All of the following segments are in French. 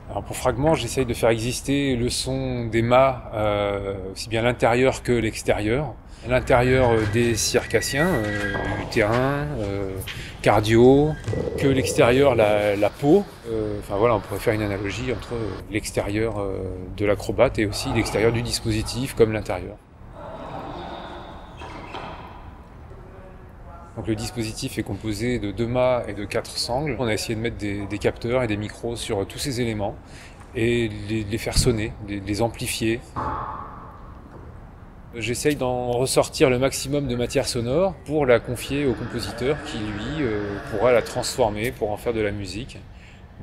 Alors pour Fragment, j'essaye de faire exister le son des mâts, aussi bien l'intérieur que l'extérieur. L'intérieur des circassiens, utérin, cardio, que l'extérieur, la peau. Enfin voilà, on pourrait faire une analogie entre l'extérieur de l'acrobate et aussi l'extérieur du dispositif comme l'intérieur. Donc le dispositif est composé de 2 mâts et de 4 sangles. On a essayé de mettre des capteurs et des micros sur tous ces éléments et les faire sonner, les amplifier. J'essaye d'en ressortir le maximum de matière sonore pour la confier au compositeur qui, lui, pourra la transformer pour en faire de la musique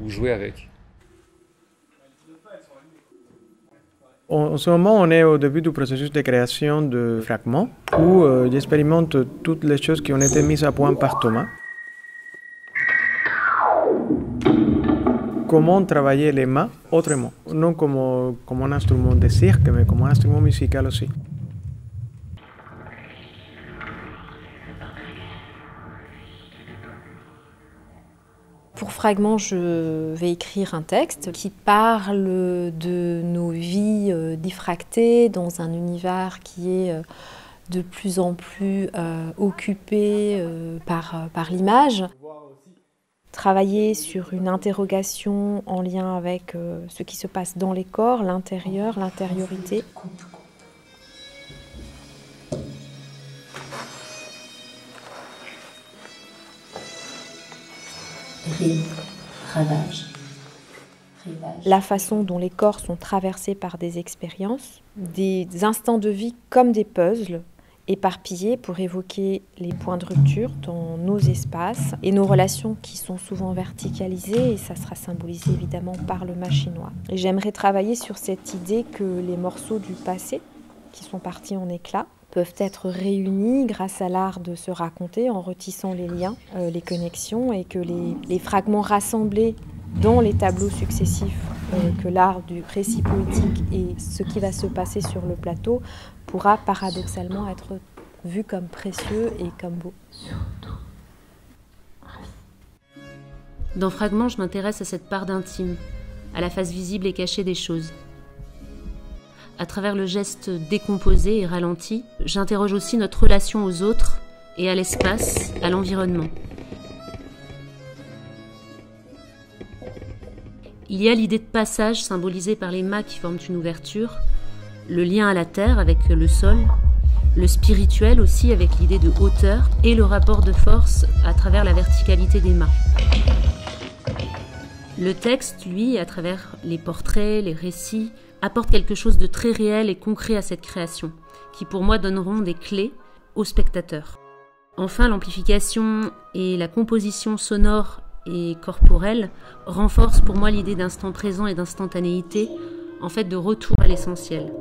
ou jouer avec. En ce moment, on est au début du processus de création de Fragment, où j'expérimente toutes les choses qui ont été mises à point par Thomas. Comment travailler les mains autrement, non comme un instrument de cirque, mais comme un instrument musical aussi. Pour Fragment, je vais écrire un texte qui parle de nos vies diffractées dans un univers qui est de plus en plus occupé par l'image. Travailler sur une interrogation en lien avec ce qui se passe dans les corps, l'intérieur, l'intériorité. La façon dont les corps sont traversés par des expériences, des instants de vie comme des puzzles, éparpillés pour évoquer les points de rupture dans nos espaces et nos relations qui sont souvent verticalisées, et ça sera symbolisé évidemment par le mât chinois. Et j'aimerais travailler sur cette idée que les morceaux du passé, qui sont partis en éclats, peuvent être réunis grâce à l'art de se raconter en retissant les liens, les connexions, et que les fragments rassemblés dans les tableaux successifs que l'art du récit poétique et ce qui va se passer sur le plateau pourra paradoxalement être vu comme précieux et comme beau. Dans Fragment, je m'intéresse à cette part d'intime, à la face visible et cachée des choses. À travers le geste décomposé et ralenti, j'interroge aussi notre relation aux autres et à l'espace, à l'environnement. Il y a l'idée de passage symbolisée par les mâts qui forment une ouverture, le lien à la terre avec le sol, le spirituel aussi avec l'idée de hauteur et le rapport de force à travers la verticalité des mâts. Le texte, lui, à travers les portraits, les récits, apporte quelque chose de très réel et concret à cette création, qui pour moi donneront des clés aux spectateurs. Enfin, l'amplification et la composition sonore et corporelle renforcent pour moi l'idée d'instant présent et d'instantanéité, en fait de retour à l'essentiel.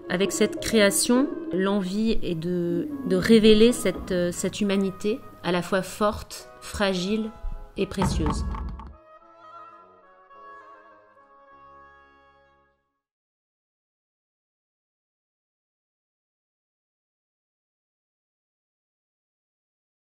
Avec cette création, l'envie est de révéler cette humanité à la fois forte, fragile et précieuse.